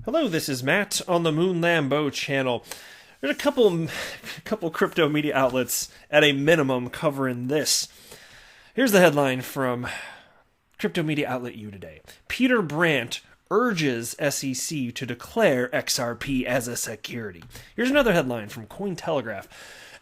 Hello, this is Matt on the Moon Lambo channel. There's a couple crypto media outlets at a minimum covering this. Here's the headline from Crypto Media Outlet U today. Peter Brandt urges SEC to declare XRP as a security. Here's another headline from Cointelegraph.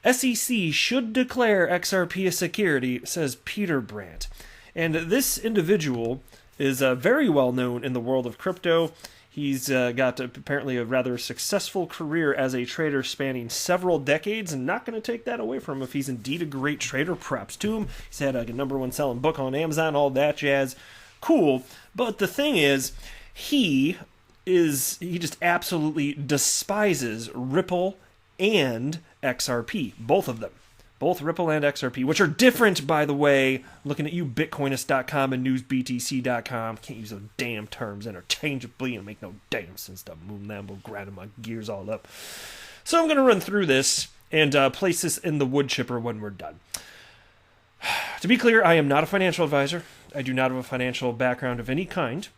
SEC should declare XRP a security, says Peter Brandt. And this individual is very well known in the world of crypto. He's got apparently a rather successful career as a trader spanning several decades, and not going to take that away from him if he's indeed a great trader. Props to him. He's had a #1 selling book on Amazon, all that jazz. Cool. But the thing is, he just absolutely despises Ripple and XRP, both of them. Both Ripple and XRP, which are different, by the way. Looking at you, Bitcoinist.com and NewsBTC.com. Can't use those damn terms interchangeably and make no damn sense. The Moon Lambo grinding my gears all up. So I'm going to run through this and place this in the wood chipper when we're done. To be clear, I am not a financial advisor. I do not have a financial background of any kind.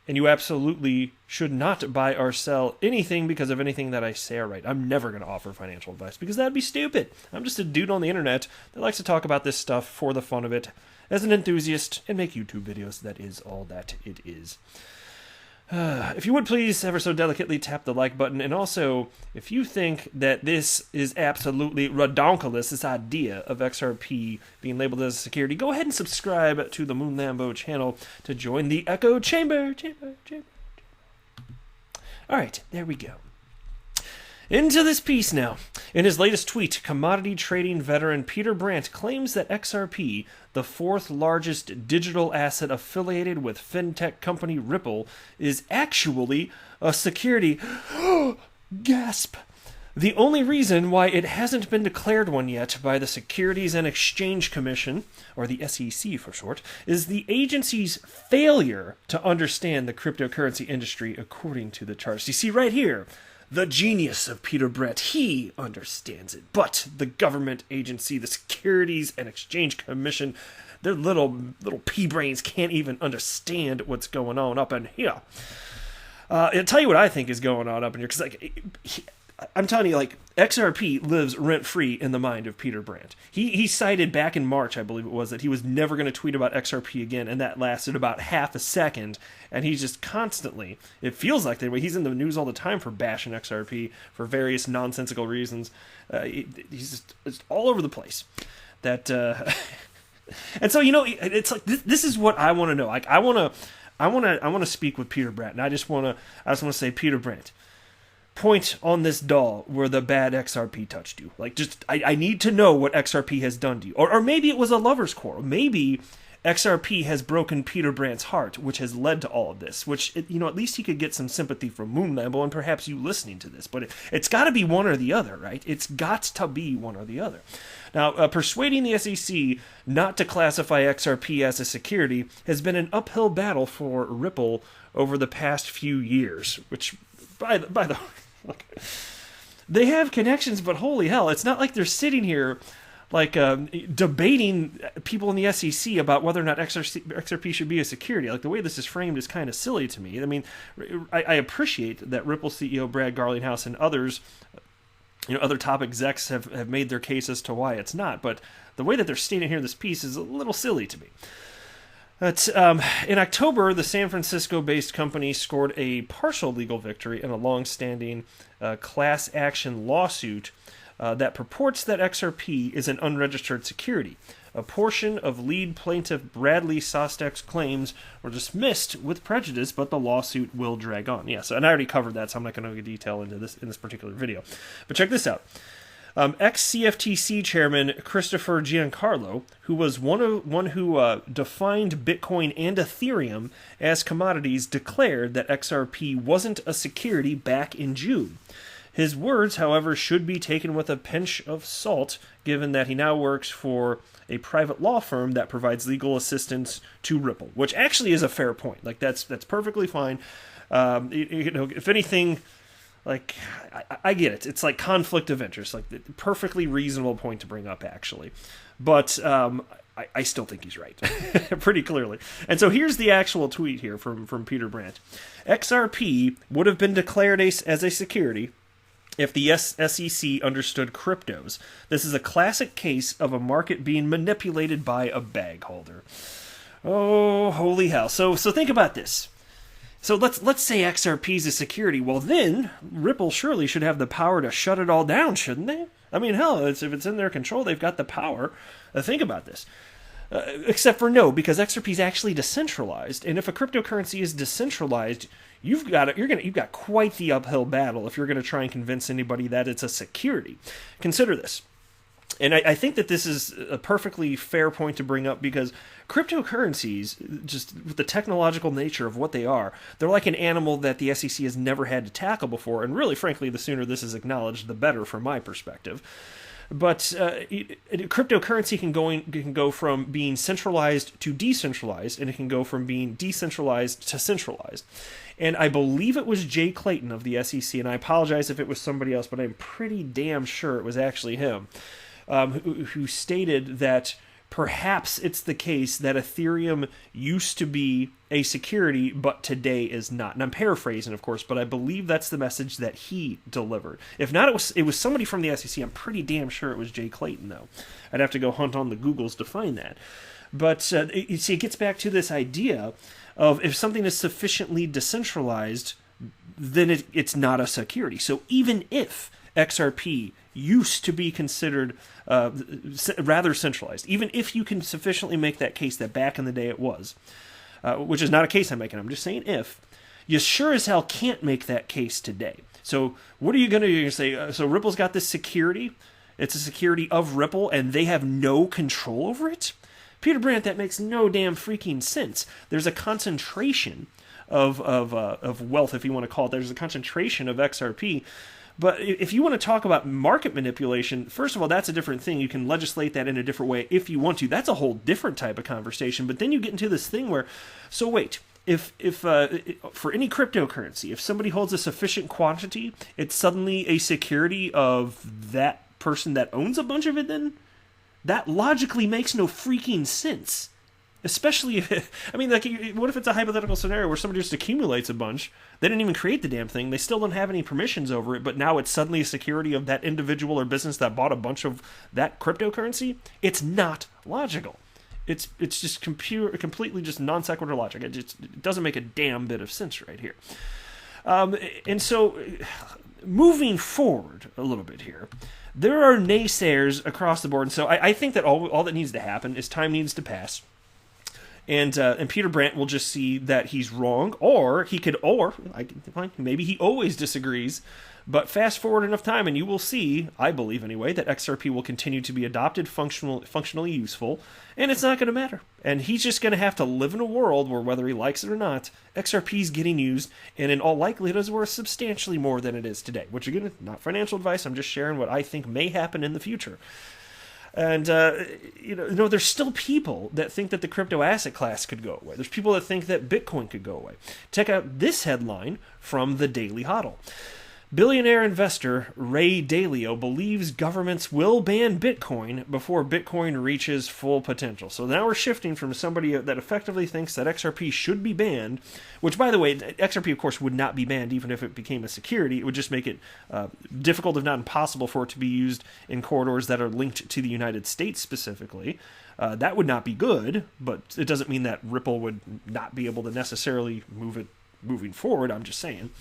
And you absolutely should not buy or sell anything because of anything that I say or write. I'm never going to offer financial advice because that'd be stupid. I'm just a dude on the internet that likes to talk about this stuff for the fun of it as an enthusiast and make YouTube videos. That is all that it is. If you would please ever so delicately tap the like button, and also if you think that this is absolutely redonkulous, this idea of XRP being labeled as a security, go ahead and subscribe to the Moon Lambo channel to join the echo chamber. Alright, there we go. Into this piece now. In his latest tweet, commodity trading veteran Peter Brandt claims that XRP, the fourth largest digital asset affiliated with fintech company Ripple, is actually a security. Gasp! The only reason why it hasn't been declared one yet by the Securities and Exchange Commission, or the SEC for short, is the agency's failure to understand the cryptocurrency industry according to the charts. You see right here, the genius of Peter Brandt, he understands it. But the government agency, the Securities and Exchange Commission, their little pea-brains can't even understand what's going on up in here. I'll tell you what I think is going on up in here, because I'm telling you, XRP lives rent-free in the mind of Peter Brandt. He cited back in March, I believe it was, that he was never going to tweet about XRP again, and that lasted about half a second, and he's just constantly, it feels like that way, he's in the news all the time for bashing XRP for various nonsensical reasons. He's just all over the place. That, and so, it's like, this is what I want to know. I want to speak with Peter Brandt, and I just want to say, Peter Brandt, point on this doll where the bad XRP touched you. I need to know what XRP has done to you. Or maybe it was a lover's quarrel. Maybe XRP has broken Peter Brandt's heart, which has led to all of this. Which, at least he could get some sympathy from Moon Lambo and perhaps you listening to this. But it's got to be one or the other, right? It's got to be one or the other. Now, persuading the SEC not to classify XRP as a security has been an uphill battle for Ripple over the past few years. Which, by the way, look, they have connections, but holy hell, it's not like they're sitting here debating people in the SEC about whether or not XRP should be a security. The way this is framed is kind of silly to me. I mean, I appreciate that Ripple CEO Brad Garlinghouse and others, other top execs have made their case as to why it's not, but the way that they're stating here in this piece is a little silly to me. In October, the San Francisco-based company scored a partial legal victory in a long-standing class action lawsuit that purports that XRP is an unregistered security. A portion of lead plaintiff Bradley Sostek's claims were dismissed with prejudice, but the lawsuit will drag on. Yeah, and I already covered that, so I'm not going to go into detail into this in this particular video. But check this out. Ex-CFTC chairman Christopher Giancarlo, who was one who defined Bitcoin and Ethereum as commodities, declared that XRP wasn't a security back in June. His words, however, should be taken with a pinch of salt, given that he now works for a private law firm that provides legal assistance to Ripple, which actually is a fair point. That's perfectly fine. If anything, I get it. It's like conflict of interest, perfectly reasonable point to bring up, actually. But I still think he's right, pretty clearly. And so here's the actual tweet here from Peter Brandt. XRP would have been declared as a security if the SEC understood cryptos. This is a classic case of a market being manipulated by a bag holder. Oh, holy hell. So think about this. So let's say XRP is a security. Well, then Ripple surely should have the power to shut it all down, shouldn't they? I mean, hell, if it's in their control, they've got the power. Think about this. Except for no, because XRP is actually decentralized, and if a cryptocurrency is decentralized, you've got quite the uphill battle if you're going to try and convince anybody that it's a security. Consider this. And I think that this is a perfectly fair point to bring up, because cryptocurrencies, just with the technological nature of what they are, they're like an animal that the SEC has never had to tackle before, and really, frankly, the sooner this is acknowledged, the better from my perspective. But cryptocurrency can go from being centralized to decentralized, and it can go from being decentralized to centralized. And I believe it was Jay Clayton of the SEC, and I apologize if it was somebody else, but I'm pretty damn sure it was actually him, who stated that perhaps it's the case that Ethereum used to be a security, but today is not. And I'm paraphrasing, of course, but I believe that's the message that he delivered. If not, it was somebody from the SEC. I'm pretty damn sure it was Jay Clayton, though. I'd have to go hunt on the Googles to find that. But it gets back to this idea of if something is sufficiently decentralized, then it's not a security. So even if XRP used to be considered rather centralized, even if you can sufficiently make that case that back in the day it was, which is not a case I'm making, I'm just saying if, you sure as hell can't make that case today. So what are you going to do? You're going to say, so Ripple's got this security, it's a security of Ripple, and they have no control over it? Peter Brandt, that makes no damn freaking sense. There's a concentration of wealth, if you want to call it. There's a concentration of XRP. But if you want to talk about market manipulation, first of all, that's a different thing. You can legislate that in a different way if you want to. That's a whole different type of conversation. But then you get into this thing where, so wait, if for any cryptocurrency, if somebody holds a sufficient quantity, it's suddenly a security of that person that owns a bunch of it, then that logically makes no freaking sense. Especially if, I mean, like, what if it's a hypothetical scenario where somebody just accumulates a bunch, they didn't even create the damn thing, they still don't have any permissions over it, but now it's suddenly a security of that individual or business that bought a bunch of that cryptocurrency? It's not logical. It's just completely just non sequitur logic. It doesn't make a damn bit of sense right here. And so, moving forward a little bit here, there are naysayers across the board, and so I think that all that needs to happen is time needs to pass. And Peter Brandt will just see that he's wrong, or maybe he always disagrees. But fast forward enough time, and you will see, I believe anyway, that XRP will continue to be adopted, functionally useful, and it's not going to matter. And he's just going to have to live in a world where, whether he likes it or not, XRP is getting used, and in all likelihood is worth substantially more than it is today. Which, again, not financial advice. I'm just sharing what I think may happen in the future. And, there's still people that think that the crypto asset class could go away. There's people that think that Bitcoin could go away. Check out this headline from the Daily Hodl. Billionaire investor Ray Dalio believes governments will ban Bitcoin before Bitcoin reaches full potential. So now we're shifting from somebody that effectively thinks that XRP should be banned, which, by the way, XRP, of course, would not be banned even if it became a security. It would just make it difficult, if not impossible, for it to be used in corridors that are linked to the United States specifically. That would not be good, but it doesn't mean that Ripple would not be able to necessarily move it moving forward. I'm just saying.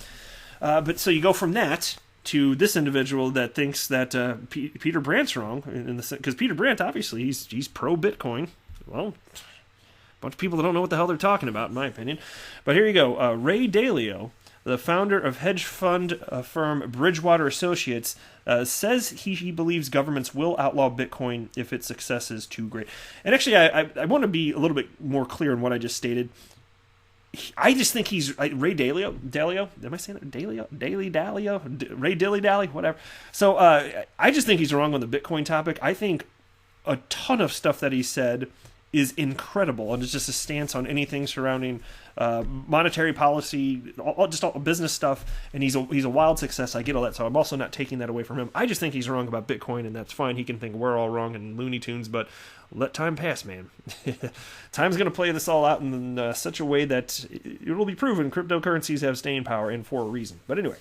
But so you go from that to this individual that thinks that Peter Brandt's wrong, because Peter Brandt, obviously, he's pro-Bitcoin. Well, a bunch of people that don't know what the hell they're talking about, in my opinion. But here you go. Ray Dalio, the founder of hedge fund firm Bridgewater Associates, says he believes governments will outlaw Bitcoin if its success is too great. And actually, I want to be a little bit more clear in what I just stated. I just think he's Ray Dalio. Am I saying it? Ray Dilly-Dally, whatever. So I just think he's wrong on the Bitcoin topic. I think a ton of stuff that he said is incredible, and it's just a stance on anything surrounding monetary policy, just all business stuff, and he's a wild success. I get all that, so I'm also not taking that away from him. I just think he's wrong about Bitcoin, and that's fine. He can think we're all wrong and Looney Tunes, but let time pass, man. Time's going to play this all out in such a way that it will be proven cryptocurrencies have staying power, and for a reason. But anyway,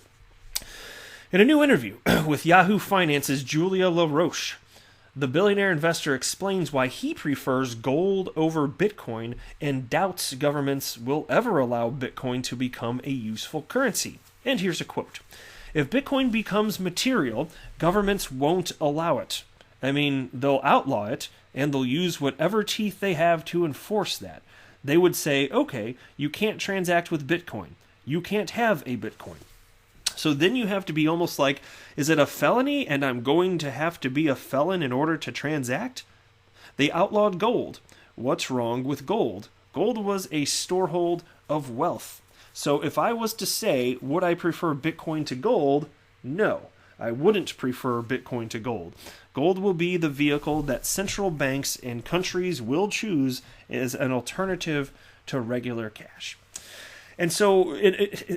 in a new interview with Yahoo Finance's Julia LaRoche, the billionaire investor explains why he prefers gold over Bitcoin and doubts governments will ever allow Bitcoin to become a useful currency. And here's a quote. If Bitcoin becomes material, governments won't allow it. I mean, they'll outlaw it, and they'll use whatever teeth they have to enforce that. They would say, okay, you can't transact with Bitcoin. You can't have a Bitcoin. So then you have to be almost like, is it a felony and I'm going to have to be a felon in order to transact? They outlawed gold. What's wrong with gold? Gold was a storehold of wealth. So if I was to say, would I prefer Bitcoin to gold? No, I wouldn't prefer Bitcoin to gold. Gold will be the vehicle that central banks and countries will choose as an alternative to regular cash. And so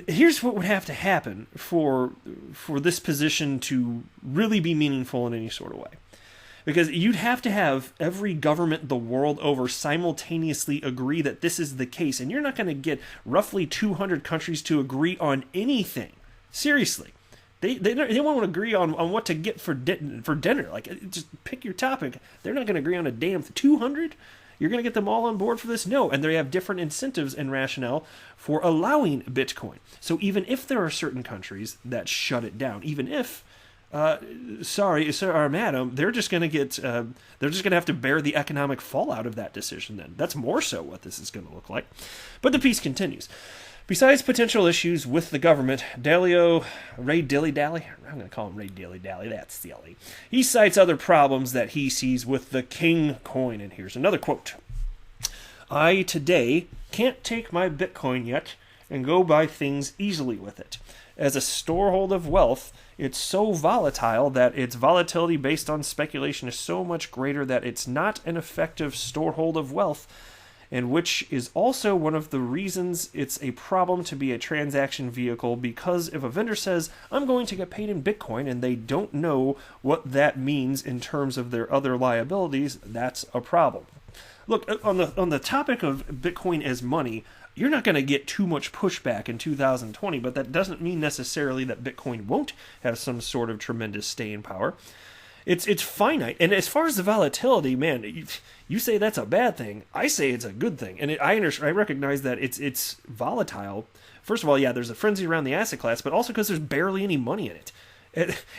here's what would have to happen for this position to really be meaningful in any sort of way. Because you'd have to have every government the world over simultaneously agree that this is the case. And you're not going to get roughly 200 countries to agree on anything. Seriously. They won't agree on what to get for dinner. Like, just pick your topic. They're not going to agree on a damn 200? You're going to get them all on board for this? No. And they have different incentives and rationale for allowing Bitcoin. So even if there are certain countries that shut it down, even if, sorry, sir or madam, they're just going to have to bear the economic fallout of that decision then. That's more so what this is going to look like. But the piece continues. Besides potential issues with the government, Ray Dilly-Dally, I'm going to call him Ray Dilly-Dally, that's silly. He cites other problems that he sees with the King coin, and here's another quote. I, today, can't take my Bitcoin yet and go buy things easily with it. As a storehold of wealth, it's so volatile that its volatility based on speculation is so much greater that it's not an effective storehold of wealth, and which is also one of the reasons it's a problem to be a transaction vehicle, because if a vendor says, I'm going to get paid in Bitcoin, and they don't know what that means in terms of their other liabilities, that's a problem. Look, on the topic of Bitcoin as money, you're not going to get too much pushback in 2020, but that doesn't mean necessarily that Bitcoin won't have some sort of tremendous staying power. It's finite. And as far as the volatility, man, you say that's a bad thing. I say it's a good thing. And I recognize that it's volatile. First of all, yeah, there's a frenzy around the asset class, but also because there's barely any money in it.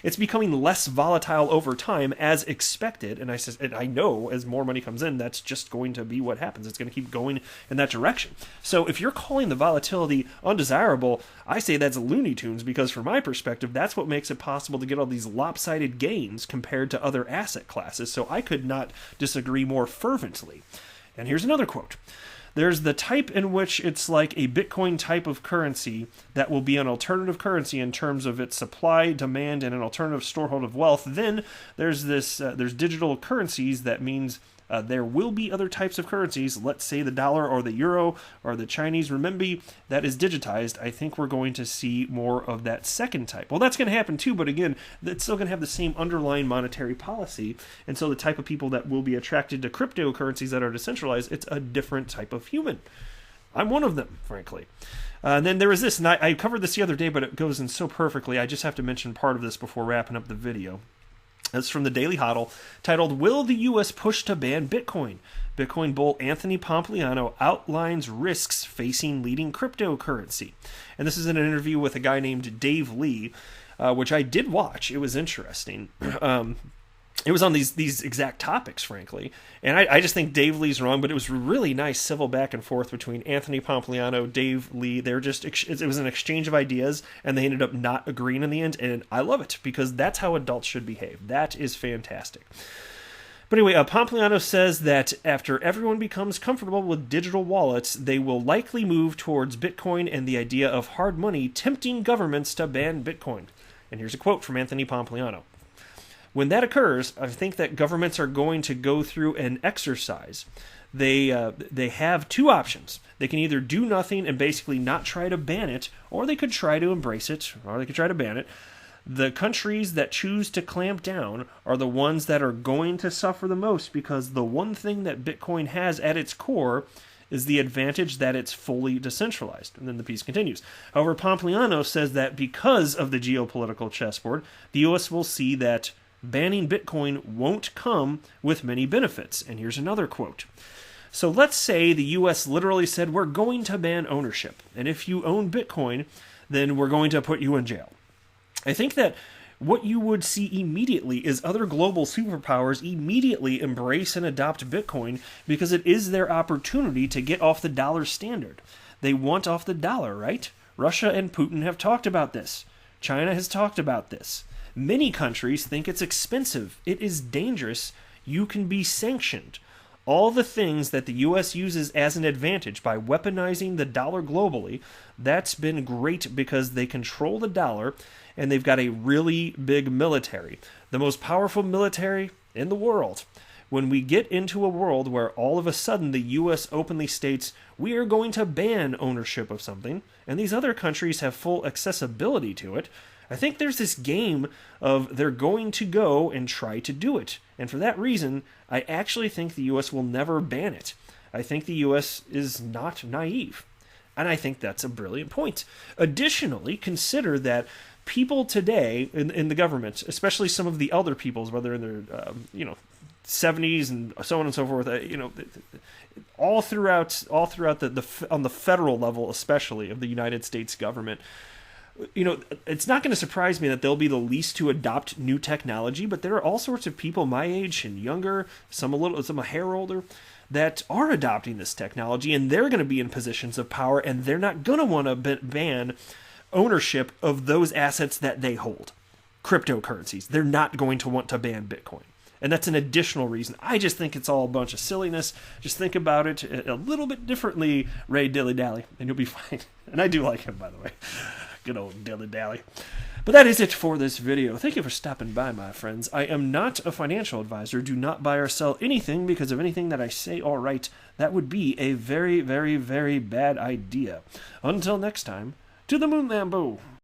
It's becoming less volatile over time as expected, and I know as more money comes in, that's just going to be what happens. It's going to keep going in that direction. So if you're calling the volatility undesirable, I say that's Looney Tunes, because from my perspective, that's what makes it possible to get all these lopsided gains compared to other asset classes. So I could not disagree more fervently. And here's another quote. There's the type in which it's like a Bitcoin type of currency that will be an alternative currency in terms of its supply, demand, and an alternative storehold of wealth. Then there's there's digital currencies. That means there will be other types of currencies, let's say the dollar or the euro or the Chinese renminbi, that is digitized. I think we're going to see more of that second type. Well, that's going to happen too, but again, it's still going to have the same underlying monetary policy, and so the type of people that will be attracted to cryptocurrencies that are decentralized, it's a different type of human. I'm one of them, frankly. And then there is this, and I covered this the other day, but it goes in so perfectly, I just have to mention part of this before wrapping up the video. That's from the Daily Hodl, titled, Will the U.S. Push to Ban Bitcoin? Bitcoin bull Anthony Pompliano outlines risks facing leading cryptocurrency. And this is in an interview with a guy named Dave Lee, which I did watch. It was interesting. It was on these exact topics, frankly. And I just think Dave Lee's wrong, but it was really nice civil back and forth between Anthony Pompliano, Dave Lee. It was an exchange of ideas, and they ended up not agreeing in the end. And I love it, because that's how adults should behave. That is fantastic. But anyway, Pompliano says that after everyone becomes comfortable with digital wallets, they will likely move towards Bitcoin and the idea of hard money, tempting governments to ban Bitcoin. And here's a quote from Anthony Pompliano. When that occurs, I think that governments are going to go through an exercise. They have two options. They can either do nothing and basically not try to ban it, or they could try to embrace it, or they could try to ban it. The countries that choose to clamp down are the ones that are going to suffer the most, because the one thing that Bitcoin has at its core is the advantage that it's fully decentralized. And then the piece continues. However, Pompliano says that because of the geopolitical chessboard, the U.S. will see that banning Bitcoin won't come with many benefits. And here's another quote. So let's say the U.S. literally said, we're going to ban ownership. And if you own Bitcoin, then we're going to put you in jail. I think that what you would see immediately is other global superpowers immediately embrace and adopt Bitcoin because it is their opportunity to get off the dollar standard. They want off the dollar, right? Russia and Putin have talked about this. China has talked about this. Many countries think it's expensive. It is dangerous. You can be sanctioned. All the things that the U.S. uses as an advantage by weaponizing the dollar globally, that's been great because they control the dollar and they've got a really big military. The most powerful military in the world. When we get into a world where all of a sudden the U.S. openly states, we are going to ban ownership of something, and these other countries have full accessibility to it, I think there's this game of they're going to go and try to do it. And for that reason, I actually think the U.S. will never ban it. I think the U.S. is not naive. And I think that's a brilliant point. Additionally, consider that people today in the government, especially some of the elder peoples, whether in their 70s and so on and so forth, all throughout the on the federal level, especially of the United States government, it's not going to surprise me that they'll be the least to adopt new technology, but there are all sorts of people my age and younger, some a hair older, that are adopting this technology, and they're going to be in positions of power, and they're not going to want to ban ownership of those assets that they hold. Cryptocurrencies. They're not going to want to ban Bitcoin. And that's an additional reason. I just think it's all a bunch of silliness. Just think about it a little bit differently, Ray Dilly-Dally, and you'll be fine. And I do like him, by the way. Good old Dilly-Dally. But that is it for this video. Thank you for stopping by, my friends. I am not a financial advisor. Do not buy or sell anything because of anything that I say or write. That would be a very, very, very bad idea. Until next time, to the moon, Lambo.